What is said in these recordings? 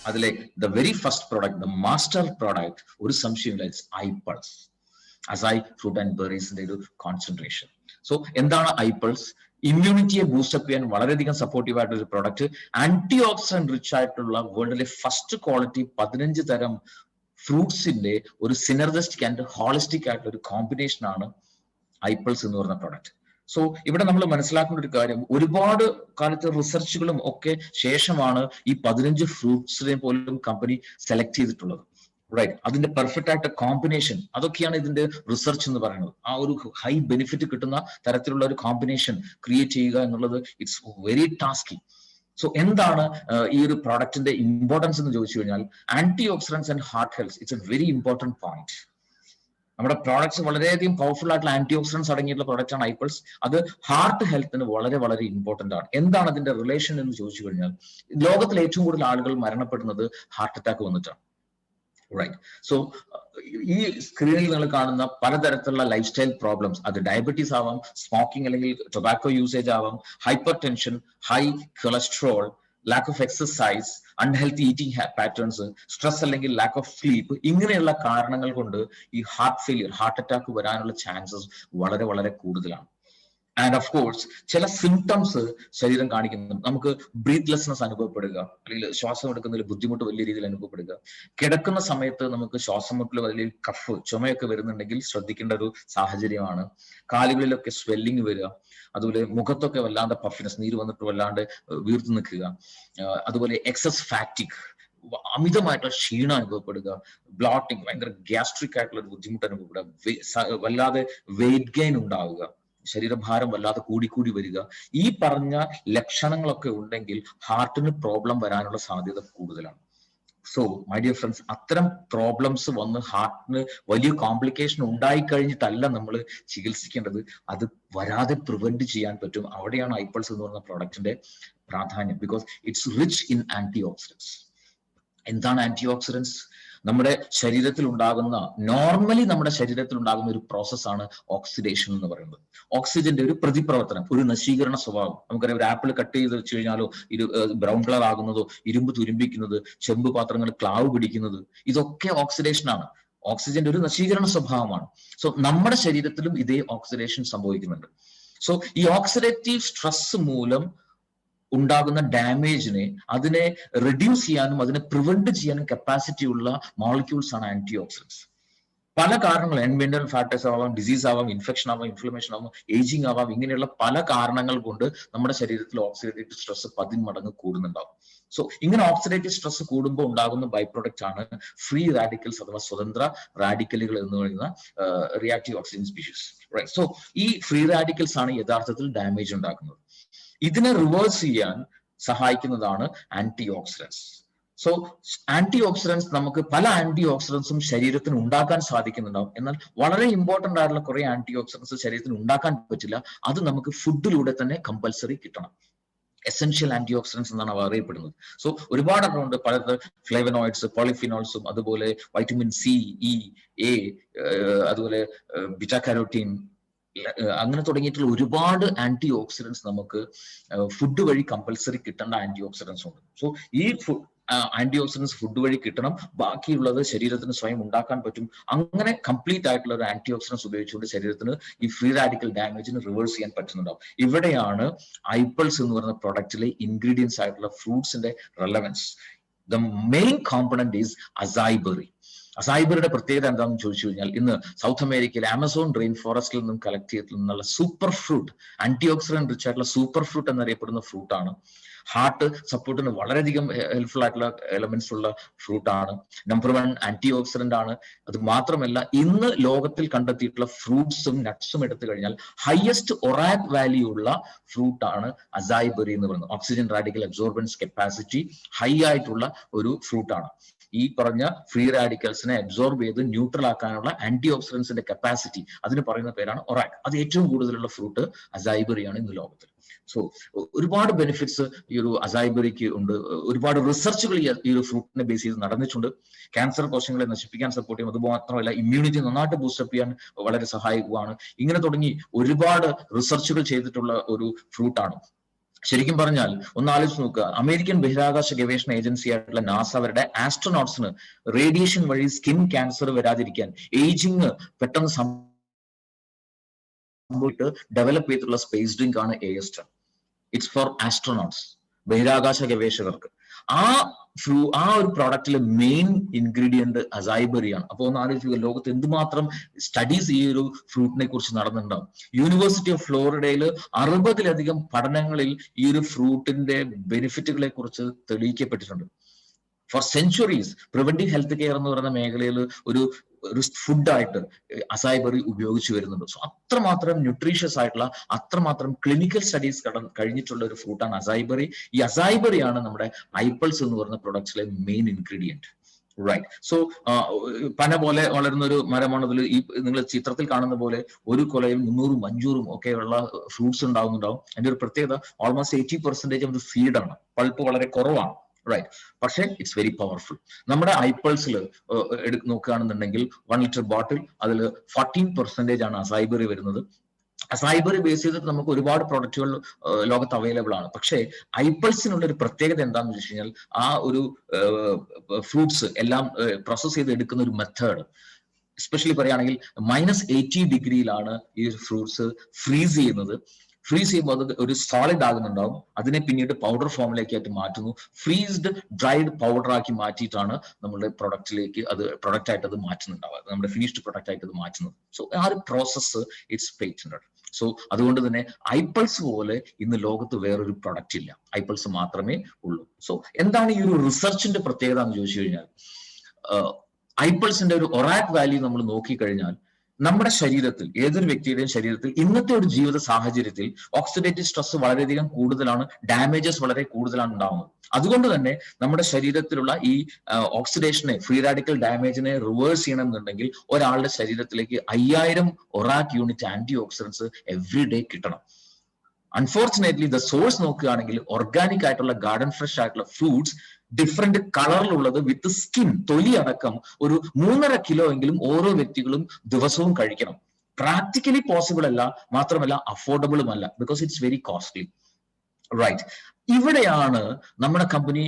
അതിലെ the very first product, the master product, ഒരു സംശയമില്ല, ഇറ്റ്സ് ഐപൾസ്. അസൈ ഫ്രൂട്ട് ആൻഡ് ബെറീസിന്റെ ഒരു കോൺസെൻട്രേഷൻ. സോ എന്താണ് ഐപൾസ്? ഇമ്മ്യൂണിറ്റിയെ ബൂസ്റ്റപ്പ് ചെയ്യാൻ വളരെയധികം സപ്പോർട്ടീവ് ആയിട്ടുള്ള ഒരു പ്രോഡക്റ്റ്, ആന്റി ഓക്സിഡന്റ് റിച്ച് ആയിട്ടുള്ള വേൾഡിലെ ഫസ്റ്റ് ക്വാളിറ്റി 15 തരം ഫ്രൂട്ട്സിന്റെ ഒരു സിനർജിസ്റ്റിക് ആൻഡ് ഹോളിസ്റ്റിക് ആയിട്ടുള്ള ഒരു കോമ്പിനേഷൻ ആണ് ഐപൾസ് എന്ന് പറയുന്ന പ്രോഡക്റ്റ്. സോ ഇവിടെ നമ്മൾ മനസ്സിലാക്കേണ്ട ഒരു കാര്യം, ഒരുപാട് കാലത്തെ റിസർച്ചുകളും ഒക്കെ ശേഷമാണ് ഈ 15 ഫ്രൂട്ട്സിനെ പോലും കമ്പനി സെലക്ട് ചെയ്തിട്ടുള്ളത്. റൈറ്റ്, അതിന്റെ പെർഫെക്റ്റ് ആയിട്ട് കോമ്പിനേഷൻ, അതൊക്കെയാണ് ഇതിന്റെ റിസർച്ച് എന്ന് പറയുന്നത്. ആ ഒരു ഹൈ ബെനിഫിറ്റ് കിട്ടുന്ന തരത്തിലുള്ള ഒരു കോമ്പിനേഷൻ ക്രിയേറ്റ് ചെയ്യുക എന്നുള്ളത് ഇറ്റ്സ് വെരി ടാസ്കി. സോ എന്താണ് ഈ ഒരു പ്രോഡക്റ്റിന്റെ ഇമ്പോർട്ടൻസ് എന്ന് ചോദിച്ചു കഴിഞ്ഞാൽ, antioxidants and heart health it's a very important point. നമ്മുടെ പ്രോഡക്ട്സ് വളരെയധികം പവർഫുൾ ആയിട്ടുള്ള ആന്റി ഓക്സിഡൻസ് അടങ്ങിയിട്ടുള്ള പ്രോഡക്റ്റ് ആണ് ഐപൾസ്. അത് ഹാർട്ട് ഹെൽത്തിന് വളരെ വളരെ ഇമ്പോർട്ടന്റ് ആണ്. എന്താണ് അതിന്റെ റിലേഷൻ എന്ന് ചോദിച്ചു കഴിഞ്ഞാൽ, ലോകത്തിൽ ഏറ്റവും കൂടുതൽ ആളുകൾ മരണപ്പെടുന്നത് ഹാർട്ട് അറ്റാക്ക് വന്നിട്ടാണ്. റൈറ്റ്. സോ ഈ സ്ക്രീനിൽ നിങ്ങൾ കാണുന്ന പലതരത്തിലുള്ള ലൈഫ് സ്റ്റൈൽ പ്രോബ്ലംസ്, അത് ഡയബറ്റീസ് ആവാം, സ്മോക്കിംഗ് അല്ലെങ്കിൽ ടൊബാക്കോ യൂസേജ് ആവാം, hyper tension, high cholesterol, lack of exercise, unhealthy eating patterns, stress അല്ലെങ്കിൽ ലാക്ക് ഓഫ് സ്ലീപ്പ്, ഇങ്ങനെയുള്ള കാരണങ്ങൾ കൊണ്ട് ഈ ഹാർട്ട് ഫെയിലിയർ, ഹാർട്ട് അറ്റാക്ക് വരാനുള്ള ചാൻസസ് വളരെ വളരെ കൂടുതലാണ്. ആൻഡ് ഓഫ് കോഴ്സ് ചില സിംറ്റംസ് ശരീരം കാണിക്കുന്നുണ്ട്. നമുക്ക് ബ്രീത്ത്ലെസ്നെസ് അനുഭവപ്പെടുക, അല്ലെങ്കിൽ ശ്വാസം എടുക്കുന്നതിൽ ബുദ്ധിമുട്ട് വലിയ രീതിയിൽ അനുഭവപ്പെടുക, കിടക്കുന്ന സമയത്ത് നമുക്ക് ശ്വാസം മുട്ടൽ, വലിയ കഫ്, ചുമയൊക്കെ വരുന്നുണ്ടെങ്കിൽ ശ്രദ്ധിക്കേണ്ട ഒരു സാഹചര്യമാണ്. കാലുകളിലൊക്കെ സ്വെല്ലിങ് വരിക, അതുപോലെ മുഖത്തൊക്കെ വല്ലാണ്ട് പഫിനെസ്, നീര് വന്നിട്ട് വല്ലാണ്ട് വീർത്ത് നിൽക്കുക, അതുപോലെ എക്സസ് ഫാറ്റിക്, അമിതമായിട്ടുള്ള ക്ഷീണം അനുഭവപ്പെടുക, ബ്ലോട്ടിങ്, ഭയങ്കര ഗ്യാസ്ട്രിക് ആയിട്ടുള്ള ഒരു ബുദ്ധിമുട്ട് അനുഭവപ്പെടുക, വല്ലാതെ വെയിറ്റ് ഗെയിൻ ഉണ്ടാവുക, ശരീരഭാരം വല്ലാതെ കൂടിക്കൂടി വരിക, ഈ പറഞ്ഞ ലക്ഷണങ്ങളൊക്കെ ഉണ്ടെങ്കിൽ ഹാർട്ടിന് പ്രോബ്ലം വരാനുള്ള സാധ്യത കൂടുതലാണ്. സോ മൈ ഡിയർ ഫ്രണ്ട്സ്, അത്തരം പ്രോബ്ലംസ് വന്ന് ഹാർട്ടിന് വലിയ കോംപ്ലിക്കേഷൻ ഉണ്ടായി കഴിഞ്ഞിട്ടല്ല നമ്മൾ ചികിത്സിക്കേണ്ടത്, അത് വരാതെ പ്രിവെന്റ് ചെയ്യാൻ പറ്റും. അവിടെയാണ് ഐപൾസ് എന്ന് പറയുന്ന പ്രോഡക്റ്റിന്റെ പ്രാധാന്യം. Because it's rich in antioxidants. എന്താണ് ആന്റി ഓക്സിഡൻസ്? നമ്മുടെ ശരീരത്തിൽ ഉണ്ടാകുന്ന, നോർമലി നമ്മുടെ ശരീരത്തിൽ ഉണ്ടാകുന്ന ഒരു പ്രോസസ്സാണ് ഓക്സിഡേഷൻ എന്ന് പറയുന്നത്. ഓക്സിജന്റെ ഒരു പ്രതിപ്രവർത്തനം, ഒരു നശീകരണ സ്വഭാവം. നമുക്കറിയാം, ഒരു ആപ്പിൾ കട്ട് ചെയ്ത് വെച്ച് കഴിഞ്ഞാലോ ബ്രൗൺ കളർ ആകുന്നതോ, ഇരുമ്പ് തുരുമ്പിക്കുന്നത്, ചെമ്പ് പാത്രങ്ങൾ ക്ലാവ് പിടിക്കുന്നത്, ഇതൊക്കെ ഓക്സിഡേഷൻ ആണ്. ഓക്സിജന്റെ ഒരു നശീകരണ സ്വഭാവമാണ്. സോ നമ്മുടെ ശരീരത്തിലും ഇതേ ഓക്സിഡേഷൻ സംഭവിക്കുന്നുണ്ട്. സോ ഈ ഓക്സിഡേറ്റീവ് സ്ട്രെസ് മൂലം ഉണ്ടാകുന്ന ഡാമേജിനെ, അതിനെ റെഡ്യൂസ് ചെയ്യാനും അതിനെ പ്രിവെന്റ് ചെയ്യാനും കപ്പാസിറ്റി ഉള്ള മോളിക്യൂൾസ് ആണ് ആന്റി ഓക്സിഡൻസ്. പല കാരണങ്ങൾ, എൻവൈറൺമെന്റൽ ഫാക്ടേഴ്സ് ആവാം, ഡിസീസ് ആവാം, ഇൻഫെക്ഷൻ ആവാം, ഇൻഫ്ലമേഷൻ ആവാം, ഏജിങ് ആവാം, ഇങ്ങനെയുള്ള പല കാരണങ്ങൾ കൊണ്ട് നമ്മുടെ ശരീരത്തിൽ ഓക്സിഡേറ്റീവ് സ്ട്രെസ് 10 മടങ്ങ് കൂടുന്നുണ്ടാവും. സോ ഇങ്ങനെ ഓക്സിഡേറ്റീവ് സ്ട്രെസ് കൂടുമ്പോൾ ഉണ്ടാകുന്ന ബൈ പ്രൊഡക്റ്റ് ആണ് ഫ്രീ റാഡിക്കൽസ് അഥവാ സ്വതന്ത്ര റാഡിക്കലുകൾ എന്ന് പറയുന്ന reactive oxygen species. Right. So ഈ ഫ്രീ റാഡിക്കൽസ് ആണ് യഥാർത്ഥത്തിൽ ഡാമേജ് ഉണ്ടാക്കുന്നത്. ഇതിനെ റിവേഴ്സ് ചെയ്യാൻ സഹായിക്കുന്നതാണ് antioxidants. So antioxidants, നമുക്ക് പല ആന്റി ഓക്സിഡൻസും ശരീരത്തിന് ഉണ്ടാക്കാൻ സാധിക്കുന്നുണ്ടാവും. എന്നാൽ വളരെ ഇമ്പോർട്ടന്റ് ആയിട്ടുള്ള കുറെ ആന്റി ഓക്സിഡൻസ് ശരീരത്തിന് ഉണ്ടാക്കാൻ പറ്റില്ല. അത് നമുക്ക് ഫുഡിലൂടെ തന്നെ കമ്പൽസറി കിട്ടണം. എസെൻഷ്യൽ ആന്റി ഓക്സിഡൻസ് എന്നാണ് അവ അറിയപ്പെടുന്നത്. സോ ഒരുപാട് ഉണ്ട്, പല ഫ്ലേവനോയിഡ്സ്, പോളിഫിനോൾസും, അതുപോലെ വൈറ്റമിൻ സി, ഇ, എ, അതുപോലെ ബീറ്റാ കാരോട്ടീൻ, അങ്ങനെ തുടങ്ങിയിട്ടുള്ള ഒരുപാട് ആന്റി ഓക്സിഡൻസ് നമുക്ക് ഫുഡ് വഴി കമ്പൽസറി കിട്ടേണ്ട ആന്റി ഓക്സിഡൻസ് ഉണ്ട്. സോ ഈ ആന്റി ഓക്സിഡൻസ് ഫുഡ് വഴി കിട്ടണം, ബാക്കിയുള്ളത് ശരീരത്തിന് സ്വയം ഉണ്ടാക്കാൻ പറ്റും. അങ്ങനെ കംപ്ലീറ്റ് ആയിട്ടുള്ള ഒരു ആന്റി ഓക്സിഡൻസ് ഉപയോഗിച്ചുകൊണ്ട് ശരീരത്തിന് ഈ ഫ്രീ റാഡിക്കൽ ഡാമേജിന് റിവേഴ്സ് ചെയ്യാൻ പറ്റുന്നുണ്ടാവും. ഇവിടെയാണ് ഐപൾസ് എന്ന് പറയുന്ന പ്രൊഡക്റ്റിലെ ഇൻഗ്രീഡിയൻസ് ആയിട്ടുള്ള ഫ്രൂട്ട്സിന്റെ relevance. The main component is acai berry. അസായ്ബറിയുടെ പ്രത്യേകത എന്താണെന്ന് ചോദിച്ചു കഴിഞ്ഞാൽ, ഇന്ന് സൗത്ത് അമേരിക്കയിലെ ആമസോൺ റെയിൻ ഫോറസ്റ്റിൽ നിന്നും കളക്ട് ചെയ്തിട്ടുള്ള നിന്നുള്ള super fruit, antioxidant rich ആയിട്ടുള്ള സൂപ്പർ ഫ്രൂട്ട് എന്നറിയപ്പെടുന്ന ഫ്രൂട്ടാണ്. ഹാർട്ട് സപ്പോർട്ടിന് വളരെയധികം ഹെൽപ്ഫുൾ ആയിട്ടുള്ള എലമെന്റ്സ് ഉള്ള ഫ്രൂട്ടാണ്. നമ്പർ 1 ആന്റി ഓക്സിഡന്റ് ആണ്. അത് മാത്രമല്ല, ഇന്ന് ലോകത്തിൽ കണ്ടെത്തിയിട്ടുള്ള ഫ്രൂട്ട്സും നട്ട്സും എടുത്തു കഴിഞ്ഞാൽ ഹയസ്റ്റ് ഒറാക് വാല്യൂ ഉള്ള ഫ്രൂട്ടാണ് അസായ് ബെറി എന്ന് പറയുന്നത്. Oxygen radical absorbance capacity high ആയിട്ടുള്ള ഒരു ഫ്രൂട്ടാണ്. ഈ പറഞ്ഞ ഫ്രീ റാഡിക്കൽസിനെ അബ്സോർബ് ചെയ്ത് ന്യൂട്രൽ ആക്കാനുള്ള ആന്റി ഓക്സിഡൻസിന്റെ കപ്പാസിറ്റി, അതിന് പറയുന്ന പേരാണ് ഒറാക്. അത് ഏറ്റവും കൂടുതലുള്ള ഫ്രൂട്ട് അസായ് ബെറിയാണ് ഇന്ന് ലോകത്തിൽ. സോ ഒരുപാട് ബെനിഫിറ്റ്സ് ഈ ഒരു അസായ് ബെറിക്ക് ഉണ്ട്. ഒരുപാട് റിസർച്ചുകൾ ഈ ഒരു ഫ്രൂട്ടിനെ ബേസ് ചെയ്ത് നടന്നിട്ടുണ്ട്. ക്യാൻസർ കോശങ്ങളെ നശിപ്പിക്കാൻ സപ്പോർട്ട് ചെയ്യും, അതുമാത്രമല്ല ഇമ്മ്യൂണിറ്റി നന്നായിട്ട് ബൂസ്റ്റപ്പ് ചെയ്യാൻ വളരെ സഹായിക്കുകയാണ്. ഇങ്ങനെ തുടങ്ങി ഒരുപാട് റിസർച്ചുകൾ ചെയ്തിട്ടുള്ള ഒരു ഫ്രൂട്ടാണ്. ശരിക്കും പറഞ്ഞാൽ ഒന്ന് ആലോചിച്ച് നോക്കുക, അമേരിക്കൻ ബഹിരാകാശ ഗവേഷണ ഏജൻസി ആയിട്ടുള്ള നാസ അവരുടെ ആസ്ട്രോനോട്സിന് റേഡിയേഷൻ വഴി സ്കിൻ ക്യാൻസർ വരാതിരിക്കാൻ, ഏജിങ് പെട്ടെന്ന് സംഭവിച്ചിട്ട് ഡെവലപ്പ് ചെയ്തിട്ടുള്ള സ്പേസ് ഡ്രിങ്ക് ആണ് AS10. ഇറ്റ്സ് ഫോർ ആസ്ട്രോനോട്സ്, ബഹിരാകാശ ഗവേഷകർക്ക്. ആ ഒരു പ്രോഡക്റ്റിലെ മെയിൻ ഇൻഗ്രീഡിയന്റ് അസൈബറിയാണ്. അപ്പൊ ഒന്ന് ആലോചിക്കുക, ലോകത്ത് എന്തുമാത്രം സ്റ്റഡീസ് ഈ ഒരു ഫ്രൂട്ടിനെ കുറിച്ച് നടന്നിട്ടുണ്ടാവും. യൂണിവേഴ്സിറ്റി ഓഫ് ഫ്ലോറിഡയിൽ 60-ലധികം പഠനങ്ങളിൽ ഈ ഒരു ഫ്രൂട്ടിന്റെ ബെനിഫിറ്റുകളെ കുറിച്ച് തെളിയിക്കപ്പെട്ടിട്ടുണ്ട്. Four centuries preventive health care എന്ന് പറയുന്ന മേഖലയിൽ ഒരു ഫുഡായിട്ട് അസൈബറി ഉപയോഗിച്ചു വരുന്നുണ്ട്. സോ അത്രമാത്രം ന്യൂട്രീഷ്യസ് ആയിട്ടുള്ള, അത്രമാത്രം ക്ലിനിക്കൽ സ്റ്റഡീസ് കഴിഞ്ഞിട്ടുള്ള ഒരു ഫ്രൂട്ടാണ് അസൈബറി. ഈ അസൈബറിയാണ് നമ്മുടെ ഐപ്പിൾസ് എന്ന് പറയുന്ന പ്രൊഡക്ട്സിലെ മെയിൻ ഇൻഗ്രീഡിയന്റ്. റൈറ്റ്. സോ പന പോലെ വളരുന്ന ഒരു മരമാണതിൽ. ഈ നിങ്ങൾ ചിത്രത്തിൽ കാണുന്ന പോലെ ഒരു കൊലയിൽ 300-ഉം 500-ഉം ഒക്കെയുള്ള ഫ്രൂട്ട്സ് ഉണ്ടാവുന്നുണ്ടാവും. അതിന്റെ ഒരു പ്രത്യേകത, ഓൾമോസ്റ്റ് 80% അത് ഫീഡാണ്, പൾപ്പ് വളരെ കുറവാണ്. റൈറ്റ്. പക്ഷേ ഇറ്റ്സ് വെരി പവർഫുൾ. നമ്മുടെ ഐപ്പിൾസിൽ നോക്കുകയാണെന്നുണ്ടെങ്കിൽ 1 ലിറ്റർ ബോട്ടിൽ, അതിൽ 14% ആണ് അസൈബറി വരുന്നത്. അസൈബറി ബേസ് ചെയ്തിട്ട് നമുക്ക് ഒരുപാട് പ്രൊഡക്റ്റുകൾ ലോകത്ത് അവൈലബിൾ ആണ്. പക്ഷേ ഐപ്പിൾസിനുള്ള ഒരു പ്രത്യേകത എന്താണെന്ന് വെച്ച് കഴിഞ്ഞാൽ, ആ ഒരു ഫ്രൂട്ട്സ് എല്ലാം പ്രോസസ് ചെയ്ത് എടുക്കുന്ന ഒരു മെത്തേഡ്, എസ്പെഷ്യലി പറയുകയാണെങ്കിൽ -80 ഡിഗ്രിയിലാണ് ഈ ഫ്രൂട്ട്സ് ഫ്രീസ് ചെയ്യുന്നത്. ഫ്രീസ് ചെയ്യുമ്പോൾ അത് ഒരു സോളിഡ് ആകുന്നുണ്ടാവും. അതിനെ പിന്നീട് പൗഡർ ഫോമിലേക്ക് ആയിട്ട് മാറ്റുന്നു. ഫ്രീസ്ഡ് ഡ്രൈഡ് പൗഡർ ആക്കി മാറ്റിയിട്ടാണ് നമ്മുടെ പ്രൊഡക്റ്റിലേക്ക് പ്രൊഡക്റ്റ് ആയിട്ട് അത് മാറ്റുന്നുണ്ടാവുക, നമ്മുടെ ഫിനിഷ്ഡ് പ്രൊഡക്റ്റ് ആയിട്ട് അത് മാറ്റുന്നത്. സോ ആ ഒരു പ്രോസസ്സ് ഇറ്റ്സ് പേറ്റന്റഡ്. സോ അതുകൊണ്ട് തന്നെ ഐപ്പിൾസ് പോലെ ഇന്ന് ലോകത്ത് വേറൊരു പ്രൊഡക്റ്റ് ഇല്ല, ഐപ്പിൾസ് മാത്രമേ ഉള്ളൂ. സോ എന്താണ് ഈ ഒരു റിസർച്ചിന്റെ പ്രത്യേകത എന്ന് ചോദിച്ചു കഴിഞ്ഞാൽ, ഐപ്പിൾസിന്റെ ഒരു ഒറാക് വാല്യൂ നമ്മൾ നോക്കിക്കഴിഞ്ഞാൽ, നമ്മുടെ ശരീരത്തിൽ, ഏതൊരു വ്യക്തിയുടെയും ശരീരത്തിൽ ഇന്നത്തെ ഒരു ജീവിത സാഹചര്യത്തിൽ ഓക്സിഡേറ്റീവ് സ്ട്രെസ് വളരെയധികം കൂടുതലാണ്, ഡാമേജസ് വളരെ കൂടുതലാണ് ഉണ്ടാവുന്നത്. അതുകൊണ്ട് തന്നെ നമ്മുടെ ശരീരത്തിലുള്ള ഈ ഓക്സിഡേഷനെ, ഫ്രീ റാഡിക്കൽ ഡാമേജിനെ റിവേഴ്സ് ചെയ്യണമെന്നുണ്ടെങ്കിൽ ഒരാളുടെ ശരീരത്തിലേക്ക് 5000 ORAC unit antioxidants every day കിട്ടണം. അൺഫോർച്ചുനേറ്റ്ലി ദ സോഴ്സ് നോക്കുകയാണെങ്കിൽ ഓർഗാനിക് ആയിട്ടുള്ള ഗാർഡൻ ഫ്രഷ് ആയിട്ടുള്ള ഫ്രൂട്ട്സ് ഡിഫറെന്റ് കളറിലുള്ളത് വിത്ത് സ്കിൻ, തൊലി അടക്കം ഒരു 3.5 കിലോ എങ്കിലും ഓരോ വ്യക്തികളും ദിവസവും കഴിക്കണം. പ്രാക്ടിക്കലി പോസിബിൾ അല്ല, മാത്രമല്ല അഫോർഡബിളും അല്ല, because it's very costly. Right. ഇവിടെയാണ് നമ്മുടെ കമ്പനി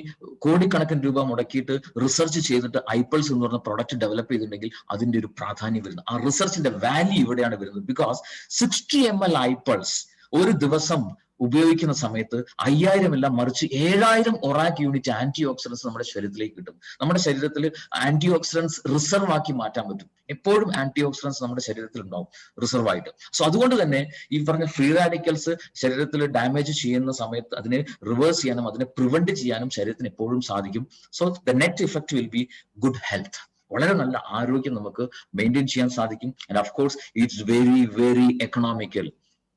കോടിക്കണക്കിന് രൂപ മുടക്കിയിട്ട് റിസർച്ച് ചെയ്തിട്ട് ഐപ്പിൾസ് എന്ന് പറഞ്ഞ പ്രൊഡക്റ്റ് ഡെവലപ്പ് ചെയ്തിട്ടുണ്ടെങ്കിൽ അതിന്റെ ഒരു പ്രാധാന്യം വരുന്നത്, ആ റിസർച്ചിന്റെ വാല്യൂ ഇവിടെയാണ് വരുന്നത്. ബിക്കോസ് 60 ml ഐപ്പിൾസ് ഒരു ദിവസം ഉപയോഗിക്കുന്ന സമയത്ത് 5000 അല്ല, മറിച്ച് 7000 ഒറാക് യൂണിറ്റ് ആന്റി ഓക്സിഡൻസ് നമ്മുടെ ശരീരത്തിലേക്ക് കിട്ടും. നമ്മുടെ ശരീരത്തിൽ ആന്റി ഓക്സിഡൻസ് റിസർവ് ആക്കി മാറ്റാൻ പറ്റും. എപ്പോഴും ആന്റി ഓക്സിഡൻസ് നമ്മുടെ ശരീരത്തിൽ ഉണ്ടാവും റിസർവ് ആയിട്ട്. സോ അതുകൊണ്ട് തന്നെ ഈ പറഞ്ഞ ഫ്രീ റാഡിക്കൽസ് ശരീരത്തിൽ ഡാമേജ് ചെയ്യുന്ന സമയത്ത് അതിനെ റിവേഴ്സ് ചെയ്യാനും അതിനെ പ്രിവെന്റ് ചെയ്യാനും ശരീരത്തിന് എപ്പോഴും സാധിക്കും. So the net effect will be good health. വളരെ നല്ല ആരോഗ്യം നമുക്ക് മെയിൻറ്റെയിൻ ചെയ്യാൻ സാധിക്കും. And of course it's very very economical.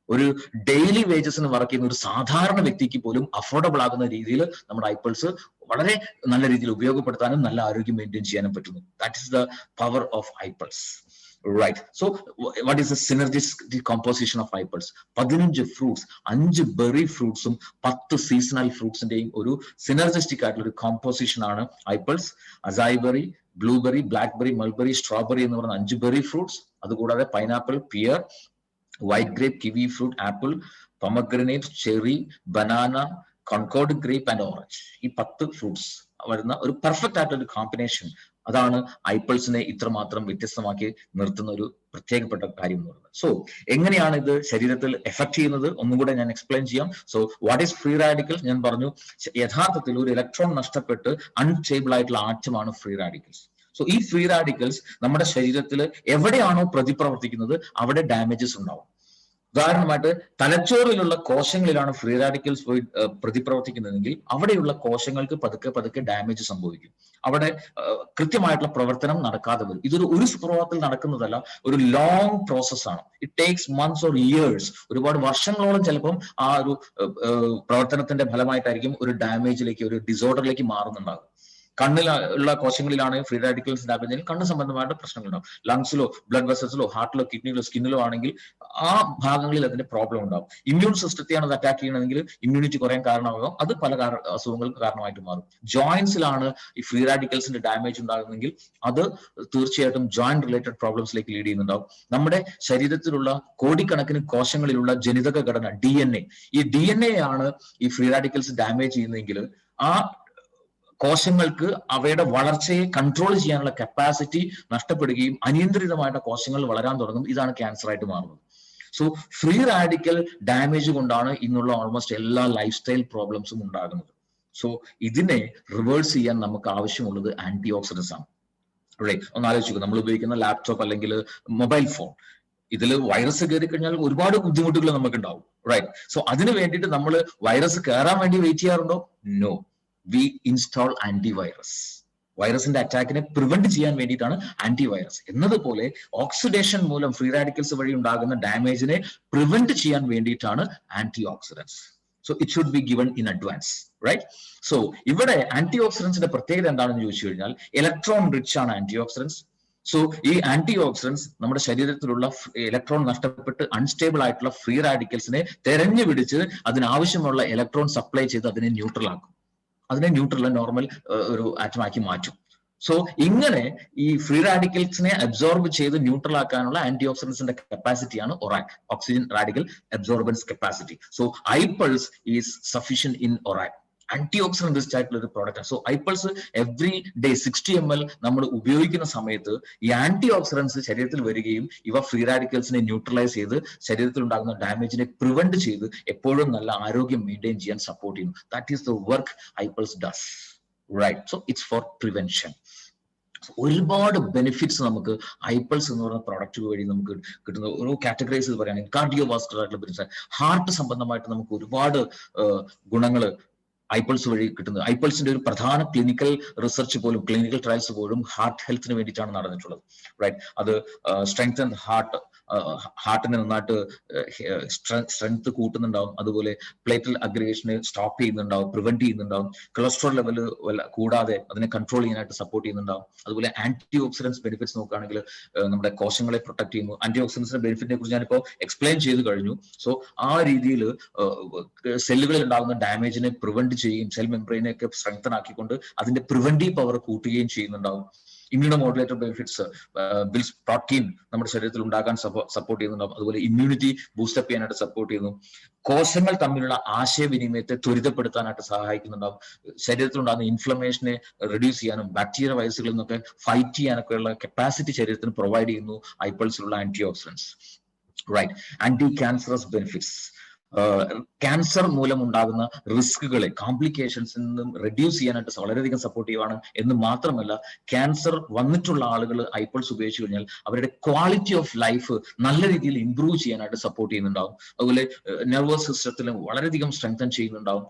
ഒരു ഡെയിലി വേജസിന് വർക്ക് ചെയ്യുന്ന ഒരു സാധാരണ വ്യക്തിക്ക് പോലും അഫോർഡബിൾ ആകുന്ന രീതിയിൽ നമ്മുടെ ഐപ്പിൾസ് വളരെ നല്ല രീതിയിൽ ഉപയോഗപ്പെടുത്താനും നല്ല ആരോഗ്യം മെയിൻറ്റെയിൻ ചെയ്യാനും പറ്റുന്നു. That is the power of iPulse. Right. So what is the synergistic composition of iPulse? 15 fruits, 5 berry ഫ്രൂട്ട്സും 10 സീസണൽ ഫ്രൂട്ട്സിന്റെയും ഒരു സിനർജിസ്റ്റിക് ആയിട്ടുള്ള ഒരു കോമ്പോസിഷൻ ആണ് iPulse. Acai berry, blueberry, blackberry, mulberry, strawberry എന്ന് പറയുന്ന 5 ബെറി ഫ്രൂട്ട്സ്. അതുകൂടാതെ pineapple, pear, white grape, kiwi fruit, apple, pomegranate, cherry, banana, Concord grape and orange. ഈ 10 fruits വരുന്ന ഒരു പെർഫെക്റ്റ് ആയിട്ടുള്ള ഒരു കോമ്പിനേഷൻ, അതാണ് ഐപ്പിൾസിനെ ഇത്രമാത്രം വ്യത്യസ്തമാക്കി നിർത്തുന്ന ഒരു പ്രത്യേകപ്പെട്ട കാര്യം എന്ന് പറയുന്നത്. സോ എങ്ങനെയാണ് ഇത് ശരീരത്തിൽ എഫക്ട് ചെയ്യുന്നത് ഒന്നും കൂടെ ഞാൻ എക്സ്പ്ലെയിൻ ചെയ്യാം. So what is free radicals? ഞാൻ പറഞ്ഞു, യഥാർത്ഥത്തിൽ ഒരു ഇലക്ട്രോൺ നഷ്ടപ്പെട്ട് അൺസ്റ്റേബിൾ ആയിട്ടുള്ള ആറ്റമാണ് ഫ്രീ റാഡിക്കൽസ്. സോ ഈ ഫ്രീ റാഡിക്കൽസ് നമ്മുടെ ശരീരത്തിൽ എവിടെയാണോ പ്രതിപ്രവർത്തിക്കുന്നത് അവിടെ ഡാമേജസ് ഉണ്ടാവും. ഉദാഹരണമായിട്ട് തലച്ചോറിലുള്ള കോശങ്ങളിലാണ് ഫ്രീ റാഡിക്കൽസ് പോയി പ്രതിപ്രവർത്തിക്കുന്നതെങ്കിൽ അവിടെയുള്ള കോശങ്ങൾക്ക് പതുക്കെ പതുക്കെ ഡാമേജ് സംഭവിക്കും. അവിടെ കൃത്യമായിട്ടുള്ള പ്രവർത്തനം നടക്കാതെ വരും. ഇതൊരു സുപ്രഭാതത്തിൽ നടക്കുന്നതല്ല, ഒരു ലോങ് പ്രോസസ്സാണ്. It takes months or years, ഒരുപാട് വർഷങ്ങളോളം ചിലപ്പം ആ ഒരു പ്രവർത്തനത്തിന്റെ ഫലമായിട്ടായിരിക്കും ഒരു ഡാമേജിലേക്ക്, ഒരു ഡിസോർഡറിലേക്ക് മാറുന്നുണ്ടാകും. കണ്ണിലുള്ള കോശങ്ങളിലാണ് ഫ്രീ റാഡിക്കൽസ് ഡാമേജ് ആണെങ്കിൽ കണ്ണ് സംബന്ധമായിട്ട് പ്രശ്നങ്ങളുണ്ടാവും. ലങ്സിലോ ബ്ലഡ് വെസൽസിലോ ഹാർട്ടിലോ കിഡ്നിയിലോ സ്കിന്നിലോ ആണെങ്കിൽ ആ ഭാഗങ്ങളിൽ അതിന്റെ പ്രോബ്ലം ഉണ്ടാവും. ഇമ്മ്യൂൺ സിസ്റ്റത്തെയാണ് അത് അറ്റാക്ക് ചെയ്യണമെങ്കിൽ ഇമ്മ്യൂണിറ്റി കുറയാൻ കാരണമാകും, അത് പല അസുഖങ്ങൾക്ക് കാരണമായിട്ട് മാറും. ജോയിന്റ്സിലാണ് ഈ ഫ്രീ റാഡിക്കൽസിന്റെ ഡാമേജ് ഉണ്ടാകുന്നെങ്കിൽ അത് തീർച്ചയായിട്ടും ജോയിന്റ് റിലേറ്റഡ് പ്രോബ്ലംസിലേക്ക് ലീഡ് ചെയ്യുന്നുണ്ടാവും. നമ്മുടെ ശരീരത്തിലുള്ള കോടിക്കണക്കിന് കോശങ്ങളിലുള്ള ജനിതക ഘടന DNA, ഈ DNA ആണ് ഈ ഫ്രീ റാഡിക്കൽസ് ഡാമേജ് ചെയ്യുന്നതെങ്കിൽ ആ കോശങ്ങൾക്ക് അവയുടെ വളർച്ചയെ കൺട്രോൾ ചെയ്യാനുള്ള കപ്പാസിറ്റി നഷ്ടപ്പെടുകയും അനിയന്ത്രിതമായിട്ട് കോശങ്ങൾ വളരാൻ തുടങ്ങും. ഇതാണ് ക്യാൻസർ ആയിട്ട് മാറുന്നത്. സോ ഫ്രീ റാഡിക്കൽ ഡാമേജ് കൊണ്ടാണ് ഇന്നുള്ള ഓൾമോസ്റ്റ് എല്ലാ ലൈഫ് സ്റ്റൈൽ പ്രോബ്ലംസും ഉണ്ടാകുന്നത്. സോ ഇതിനെ റിവേഴ്സ് ചെയ്യാൻ നമുക്ക് ആവശ്യമുള്ളത് ആന്റി ഓക്സിഡൻസ് ആണ്. ഒന്ന് ആലോചിക്കുക, നമ്മൾ ഉപയോഗിക്കുന്ന ലാപ്ടോപ്പ് അല്ലെങ്കിൽ മൊബൈൽ ഫോൺ, ഇതിൽ വൈറസ് കയറി കഴിഞ്ഞാൽ ഒരുപാട് ബുദ്ധിമുട്ടുകൾ നമുക്ക് ഉണ്ടാവും. റൈറ്റ്. സോ അതിന് വേണ്ടിയിട്ട് നമ്മൾ വൈറസ് കയറാൻ വേണ്ടി വെയിറ്റ് ചെയ്യാറുണ്ടോ? നോ. We install antivirus. വൈറസിന്റെ അറ്റാക്കിനെ പ്രിവെന്റ് ചെയ്യാൻ വേണ്ടിയിട്ടാണ് ആന്റിവൈറസ്. എന്നതുപോലെ ഓക്സിഡേഷൻ മൂലം ഫ്രീ റാഡിക്കൽസ് വഴി ഉണ്ടാകുന്ന ഡാമേജിനെ പ്രിവെന്റ് ചെയ്യാൻ വേണ്ടിയിട്ടാണ് antioxidants. So it should be given in advance. Right. So ഇവിടെ ആന്റി ഓക്സിഡൻസിന്റെ പ്രത്യേകത എന്താണെന്ന് ചോദിച്ചു കഴിഞ്ഞാൽ ഇലക്ട്രോൺ റിച്ച് ആണ് ആന്റി ഓക്സിഡൻസ്. സോ ഈ ആന്റി ഓക്സിഡൻസ് നമ്മുടെ ശരീരത്തിലുള്ള ഇലക്ട്രോൺ നഷ്ടപ്പെട്ട് അൺസ്റ്റേബിൾ ആയിട്ടുള്ള ഫ്രീ റാഡിക്കൽസിനെ തെരഞ്ഞു പിടിച്ച് അതിനാവശ്യമുള്ള ഇലക്ട്രോൺ സപ്ലൈ ചെയ്ത് അതിനെ ന്യൂട്രൽ ആക്കും, അതിനെ ന്യൂട്രൽ നോർമൽ ഒരു ആറ്റമാക്കി മാറ്റും. സോ ഇങ്ങനെ ഈ ഫ്രീ റാഡിക്കൽസിനെ അബ്സോർബ് ചെയ്ത് ന്യൂട്രൽ ആക്കാനുള്ള ആന്റി ഓക്സിഡൻസിന്റെ കപ്പാസിറ്റിയാണ് ORAC, oxygen radical absorbance capacity. So iPulse is sufficient in ORAC. Antioxidant rich ആയിട്ടുള്ള ഒരു product. So iPulse every day 60 ml നമ്മൾ ഉപയോഗിക്കുന്ന സമയത്ത് ഈ ആന്റി ഓക്സിഡൻസ് ശരീരത്തിൽ വരികയും ഇവ ഫ്രീ റാഡിക്കൽസിനെ ന്യൂട്രലൈസ് ചെയ്ത് ശരീരത്തിൽ ഉണ്ടാകുന്ന ഡാമേജിനെ പ്രിവെന്റ് ചെയ്ത് എപ്പോഴും നല്ല ആരോഗ്യം മെയിൻറ്റെയിൻ ചെയ്യാൻ സപ്പോർട്ട് ചെയ്യുന്നു. That is the work iPulse does. Right. So it's for prevention. ഒരുപാട് ബെനിഫിറ്റ്സ് നമുക്ക് ഐപൾസ് എന്ന് പറയുന്ന പ്രോഡക്റ്റ് വഴി നമുക്ക് കിട്ടുന്ന ഓരോ കാറ്റഗറൈസ് ചെയ്ത് പറയുകയാണെങ്കിൽ കാർഡിയോ വാസ്കുലർ ആയിട്ടുള്ള ബെനിഫിറ്റ്സ്, ഹാർട്ട് സംബന്ധമായിട്ട് നമുക്ക് ഒരുപാട് ഗുണങ്ങൾ ഐപൾസ് വഴി കിട്ടുന്നത്. ഐപൾസിന്റെ ഒരു പ്രധാന ക്ലിനിക്കൽ റിസർച്ച് പോലും, ക്ലിനിക്കൽ ട്രയൽസ് പോലും ഹാർട്ട് ഹെൽത്തിന് വേണ്ടിയിട്ടാണ് നടന്നിട്ടുള്ളത്. റൈറ്റ്. അത് സ്ട്രെങ്തൻ ഹാർട്ടിനെ നന്നായിട്ട് സ്ട്രെങ്ത് കൂട്ടുന്നുണ്ടാവും, അതുപോലെ പ്ലേറ്റൽ അഗ്രിഗേഷനെ സ്റ്റോപ്പ് ചെയ്യുന്നുണ്ടാവും, പ്രിവെന്റ് ചെയ്യുന്നുണ്ടാവും, കൊളസ്ട്രോൾ ലെവൽ കൂടാതെ അതിനെ കൺട്രോൾ ചെയ്യാനായിട്ട് സപ്പോർട്ട് ചെയ്യുന്നുണ്ടാവും. അതുപോലെ ആന്റി ഓക്സിഡൻസ് ബെനിഫിറ്റ്സ് നോക്കുകയാണെങ്കിൽ നമ്മുടെ കോശങ്ങളെ പ്രൊട്ടക്ട് ചെയ്യുന്നു. ആന്റി ഓക്സിഡൻസിന്റെ ബെനിഫിറ്റിനെ കുറിച്ച് ഞാനിപ്പോൾ എക്സ്പ്ലെയിൻ ചെയ്ത് കഴിഞ്ഞു. സോ ആ രീതിയിൽ സെല്ലുകളിൽ ഉണ്ടാകുന്ന ഡാമേജിനെ പ്രിവെന്റ് ചെയ്യുകയും സെൽ മെംബ്രെയിനെ ഒക്കെ സ്ട്രെങ്തൻ ആക്കിക്കൊണ്ട് അതിന്റെ പ്രിവെന്റീവ് പവർ കൂട്ടുകയും ചെയ്യുന്നുണ്ടാവും. Immuno modulator benefits, bills protein നമ്മുടെ ശരീരത്തിൽ ഉണ്ടാക്കാൻ സപ്പോർട്ട് ചെയ്യുന്നുണ്ടാവും. അതുപോലെ ഇമ്മ്യൂണിറ്റി ബൂസ്റ്റപ്പ് ചെയ്യാനായിട്ട് സപ്പോർട്ട് ചെയ്യുന്നു. കോശങ്ങൾ തമ്മിലുള്ള ആശയവിനിമയത്തെ ത്വരിതപ്പെടുത്താനായിട്ട് സഹായിക്കുന്നുണ്ടാവും. ശരീരത്തിൽ ഉണ്ടാകുന്ന ഇൻഫ്ലമേഷനെ റെഡ്യൂസ് ചെയ്യാനും ബാക്ടീരിയ വൈറസുകളിൽ നിന്നൊക്കെ ഫൈറ്റ് ചെയ്യാനൊക്കെയുള്ള കപ്പാസിറ്റി ശരീരത്തിന് പ്രൊവൈഡ് ചെയ്യുന്നു ഐപൾസിലുള്ള antioxidants. Right. Anti cancerous benefits, cancer മൂലം ഉണ്ടാകുന്ന റിസ്കുകളെ, കോംപ്ലിക്കേഷൻസിൽ നിന്നും റെഡ്യൂസ് ചെയ്യാനായിട്ട് വളരെയധികം സപ്പോർട്ടീവാണ്. എന്ന് മാത്രമല്ല ക്യാൻസർ വന്നിട്ടുള്ള ആളുകൾ ഐപൾസ് ഉപയോഗിച്ചു കഴിഞ്ഞാൽ അവരുടെ ക്വാളിറ്റി ഓഫ് ലൈഫ് നല്ല രീതിയിൽ ഇംപ്രൂവ് ചെയ്യാനായിട്ട് സപ്പോർട്ട് ചെയ്യുന്നുണ്ടാവും. അതുപോലെ നെർവസ് സിസ്റ്റത്തിലും വളരെയധികം സ്ട്രെങ്തൻ ചെയ്യുന്നുണ്ടാവും.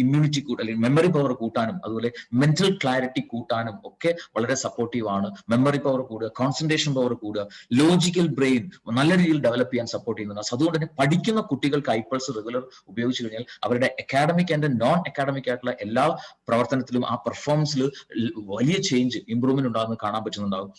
ഇമ്മ്യൂണിറ്റി അല്ലെങ്കിൽ മെമ്മറി പവർ കൂട്ടാനും അതുപോലെ മെന്റൽ ക്ലാരിറ്റി കൂട്ടാനും ഒക്കെ വളരെ സപ്പോർട്ടീവ് ആണ്. മെമ്മറി പവർ കൂടുക, കോൺസെൻട്രേഷൻ പവർ കൂടുക, ലോജിക്കൽ ബ്രെയിൻ നല്ല രീതിയിൽ ഡെവലപ്പ് ചെയ്യാൻ സപ്പോർട്ട് ചെയ്യുന്നുണ്ട്. അതുകൊണ്ട് തന്നെ പഠിക്കുന്ന കുട്ടികൾക്ക് ഐപൾസ് റെഗുലർ ഉപയോഗിച്ചു കഴിഞ്ഞാൽ അവരുടെ അക്കാഡമിക് ആൻഡ് നോൺ അക്കാഡമിക് ആയിട്ടുള്ള എല്ലാ പ്രവർത്തനത്തിലും ആ പെർഫോമൻസിൽ വലിയ ചേഞ്ച്, ഇംപ്രൂവ്മെന്റ് ഉണ്ടാകുന്നത് കാണാൻ പറ്റുന്നുണ്ടാവും.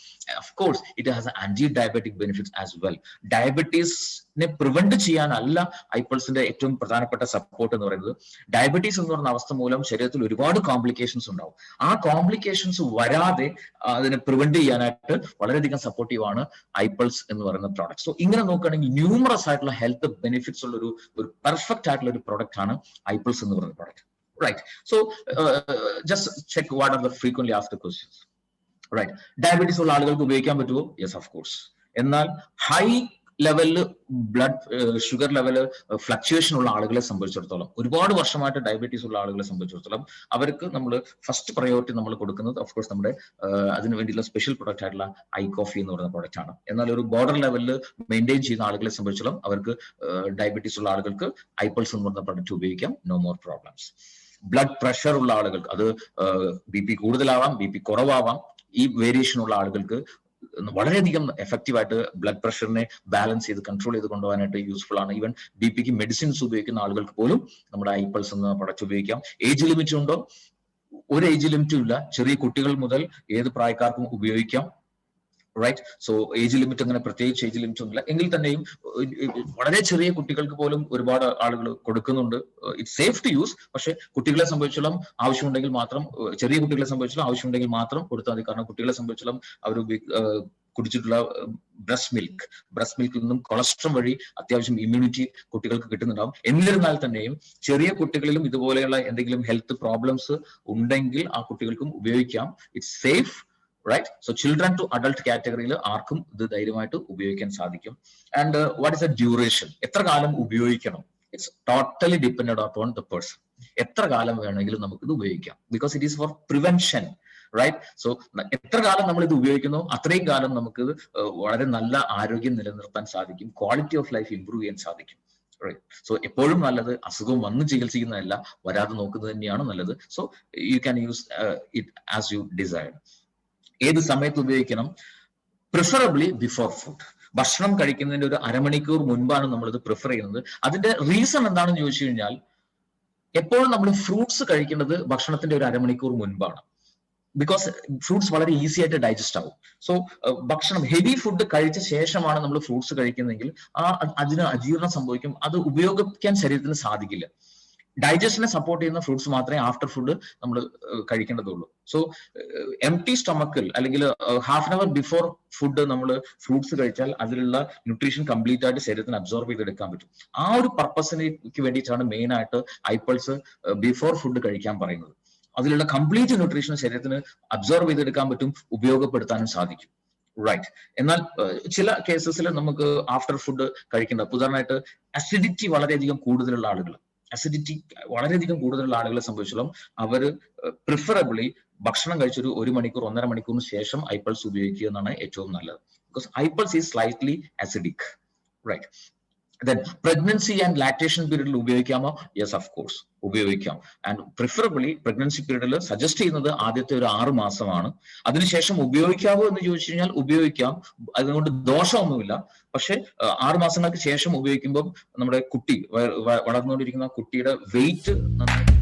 Of course it has anti diabetic benefits as well. ഡയബറ്റീസിനെ പ്രിവെന്റ് ചെയ്യാനല്ല ഐപൾസിന്റെ ഏറ്റവും പ്രധാനപ്പെട്ട സപ്പോർട്ട് എന്ന് പറയുന്നത്. ഡയബറ്റീസ് എന്ന് പറയുന്ന അവസ്ഥ മൂലം ശരീരത്തിൽ ഒരുപാട് കോംപ്ലിക്കേഷൻസ് ഉണ്ടാവും. ആ കോംപ്ലിക്കേഷൻസ് വരാതെ അതിനെ പ്രിവെന്റ് ചെയ്യാനായിട്ട് വളരെയധികം സപ്പോർട്ടീവ് ആണ് ഐപൾസ് എന്ന് പറയുന്ന പ്രോഡക്റ്റ്. സോ ഇങ്ങനെ നോക്കുകയാണെങ്കിൽ ന്യൂമറസ് ആയിട്ടുള്ള ഹെൽത്ത് ബെനിഫിറ്റ്സ് ഉള്ള ഒരു പെർഫെക്റ്റ് ആയിട്ടുള്ള ഒരു പ്രോഡക്റ്റ് ആണ് ഐപൾസ് എന്ന് പറയുന്ന product. Right. So just check what are the frequently asked questions. Right. Diabetes ഉള്ള ആളുകൾക്ക് ഉപയോഗിക്കാൻ പറ്റുമോ? Yes, of course. എന്നാൽ ഹൈ ലെവലില് ബ്ലഡ് ഷുഗർ ലെവല് ഫ്ലക്ച്വേഷൻ ഉള്ള ആളുകളെ സംബന്ധിച്ചിടത്തോളം, ഒരുപാട് വർഷമായിട്ട് ഡയബറ്റീസ് ഉള്ള ആളുകളെ സംബന്ധിച്ചിടത്തോളം അവർക്ക് നമ്മൾ ഫസ്റ്റ് പ്രയോറിറ്റി നമ്മൾ കൊടുക്കുന്നത് ഓഫ് കോഴ്സ് നമ്മുടെ അതിന് വേണ്ടിയുള്ള സ്പെഷ്യൽ പ്രൊഡക്റ്റ് ആയിട്ടുള്ള ഐ കോഫി എന്ന് പറയുന്ന പ്രൊഡക്റ്റ് ആണ്. എന്നാൽ ഒരു ബോർഡർ ലെവലിൽ മെയിൻറ്റെയിൻ ചെയ്യുന്ന ആളുകളെ സംബന്ധിച്ചിടത്തോളം അവർക്ക് ഡയബറ്റീസ് ഉള്ള ആളുകൾക്ക് ഐപൾസ് എന്ന് പറയുന്ന പ്രൊഡക്റ്റ് ഉപയോഗിക്കാം. No more problems. Blood pressure ഉള്ള ആളുകൾക്ക്, അത് BP കൂടുതലാവാം, BP കുറവാവാം, ഈ വേരിയേഷൻ ഉള്ള ആളുകൾക്ക് വളരെയധികം എഫക്റ്റീവ് ആയിട്ട് ബ്ലഡ് പ്രഷറിനെ ബാലൻസ് ചെയ്ത് കൺട്രോൾ ചെയ്ത് കൊണ്ടുപോകാനായിട്ട് യൂസ്ഫുൾ ആണ്. ഈവൻ BP മെഡിസിൻസ് ഉപയോഗിക്കുന്ന ആളുകൾക്ക് പോലും നമ്മുടെ ഐപൾസ് എന്ന പ്രൊഡക്റ്റ് ഉപയോഗിക്കാം. ഏജ് ലിമിറ്റ് ഉണ്ടോ? ഒരു ഏജ് ലിമിറ്റും ഇല്ല. ചെറിയ കുട്ടികൾ മുതൽ ഏത് പ്രായക്കാർക്കും ഉപയോഗിക്കാം. റൈറ്റ്. സോ ഏജ് ലിമിറ്റ് അങ്ങനെ പ്രത്യേകിച്ച് ഏജ് ലിമിറ്റ് ഒന്നുമില്ല. എങ്കിൽ തന്നെയും വളരെ ചെറിയ കുട്ടികൾക്ക് പോലും ഒരുപാട് ആളുകൾ കൊടുക്കുന്നുണ്ട്. It's safe to use. പക്ഷെ കുട്ടികളെ സംബന്ധിച്ചോളം ആവശ്യമുണ്ടെങ്കിൽ മാത്രം, ചെറിയ കുട്ടികളെ സംബന്ധിച്ചോളം ആവശ്യമുണ്ടെങ്കിൽ മാത്രം കൊടുത്താൽ മതി. കാരണം കുട്ടികളെ സംബന്ധിച്ചോളം അവർ കുടിച്ചിട്ടുള്ള ബ്രസ്റ്റ് മിൽക്കിൽ നിന്നും കൊളസ്ട്രോൾ വഴി അത്യാവശ്യം ഇമ്മ്യൂണിറ്റി കുട്ടികൾക്ക് കിട്ടുന്നുണ്ടാവും. എന്നിരുന്നാൽ തന്നെയും ചെറിയ കുട്ടികളിലും ഇതുപോലെയുള്ള എന്തെങ്കിലും ഹെൽത്ത് പ്രോബ്ലംസ് ഉണ്ടെങ്കിൽ ആ കുട്ടികൾക്കും ഉപയോഗിക്കാം. It's safe. Right. So children to adult കാറ്റഗറിയിൽ ആർക്കും ഇത് ധൈര്യമായിട്ട് ഉപയോഗിക്കാൻ സാധിക്കും. And what is the duration? എത്ര കാലം ഉപയോഗിക്കണം? It's totally depended upon the person. എത്ര കാലം വേണമെങ്കിലും നമുക്ക് ഇത് ഉപയോഗിക്കാം. Because it is for prevention. Right. So എത്ര കാലം നമ്മൾ ഇത് ഉപയോഗിക്കുന്നോ അത്രയും കാലം നമുക്ക് വളരെ നല്ല ആരോഗ്യം നിലനിർത്താൻ സാധിക്കും. ക്വാളിറ്റി ഓഫ് ലൈഫ് ഇംപ്രൂവ് ചെയ്യാൻ സാധിക്കും. റൈറ്റ്. സോ എപ്പോഴും നല്ലത് അസുഖം വന്ന് ചികിത്സിക്കുന്നതല്ല, വരാതെ നോക്കുന്നത് തന്നെയാണ് നല്ലത്. So you can use it as you decide. ഏത് സമയത്ത് ഉപയോഗിക്കണം? Preferably before food. ഭക്ഷണം കഴിക്കുന്നതിന്റെ ഒരു അരമണിക്കൂർ മുൻപാണ് നമ്മളിത് പ്രിഫർ ചെയ്യുന്നത്. അതിന്റെ റീസൺ എന്താണെന്ന് ചോദിച്ചു കഴിഞ്ഞാൽ, എപ്പോഴും നമ്മൾ ഫ്രൂട്ട്സ് കഴിക്കേണ്ടത് ഭക്ഷണത്തിന്റെ ഒരു അരമണിക്കൂർ മുൻപാണ്. ബിക്കോസ് ഫ്രൂട്ട്സ് വളരെ ഈസി ആയിട്ട് ഡൈജസ്റ്റ് ആവും. സോ ഭക്ഷണം ഹെവി ഫുഡ് കഴിച്ച ശേഷമാണ് നമ്മൾ ഫ്രൂട്ട്സ് കഴിക്കുന്നതെങ്കിൽ അതിന് അജീർണം സംഭവിക്കും. അത് ഉപയോഗിക്കാൻ ശരീരത്തിന് സാധിക്കില്ല. ഡൈജഷനെ സപ്പോർട്ട് ചെയ്യുന്ന ഫ്രൂട്ട്സ് മാത്രമേ ആഫ്റ്റർ ഫുഡ് നമ്മൾ കഴിക്കേണ്ടതുള്ളൂ. സോ എംപ്റ്റി സ്റ്റൊമക്കിൽ അല്ലെങ്കിൽ half an hour before food നമ്മൾ ഫ്രൂട്ട്സ് കഴിച്ചാൽ അതിലുള്ള ന്യൂട്രീഷൻ കംപ്ലീറ്റ് ആയിട്ട് ശരീരത്തിന് അബ്സോർബ് ചെയ്തെടുക്കാൻ പറ്റും. ആ ഒരു പർപ്പസിലേക്ക് വേണ്ടിയിട്ടാണ് മെയിൻ ആയിട്ട് ഐപ്പിൾസ് ബിഫോർ ഫുഡ് കഴിക്കാൻ പറയുന്നത്. അതിലുള്ള കംപ്ലീറ്റ് ന്യൂട്രീഷൻ ശരീരത്തിന് അബ്സോർബ് ചെയ്തെടുക്കാൻ പറ്റും, ഉപയോഗപ്പെടുത്താനും സാധിക്കും. റൈറ്റ്. എന്നാൽ ചില കേസസിൽ നമുക്ക് ആഫ്റ്റർ ഫുഡ് കഴിക്കേണ്ട, ഉദാഹരണമായിട്ട് അസിഡിറ്റി വളരെയധികം കൂടുതലുള്ള ആളുകളെ സംബന്ധിച്ചിടത്തോളം അവർ പ്രിഫറബിളി ഭക്ഷണം കഴിച്ചൊരു 1 മണിക്കൂർ 1.5 മണിക്കൂറിന് ശേഷം ഐപ്പിൾസ് ഉപയോഗിക്കുക എന്നാണ് ഏറ്റവും നല്ലത്. Because iPulse is slightly acidic. Right. Then pregnancy and lactation പീരീഡിൽ ഉപയോഗിക്കാമോ? യെസ്, ഓഫ് കോഴ്സ് ഉപയോഗിക്കാം. ആൻഡ് പ്രിഫറബിളി പ്രഗ്നൻസി പീരീഡിൽ സജസ്റ്റ് ചെയ്യുന്നത് ആദ്യത്തെ ഒരു 6 മാസമാണ്. അതിനുശേഷം ഉപയോഗിക്കാമോ എന്ന് ചോദിച്ചു കഴിഞ്ഞാൽ ഉപയോഗിക്കാം. അതുകൊണ്ട് ദോഷമൊന്നുമില്ല. പക്ഷെ 6 മാസങ്ങൾക്ക് ശേഷം ഉപയോഗിക്കുമ്പോൾ നമ്മുടെ കുട്ടി വളർന്നുകൊണ്ടിരിക്കുന്ന കുട്ടിയുടെ വെയിറ്റ് നന്നായി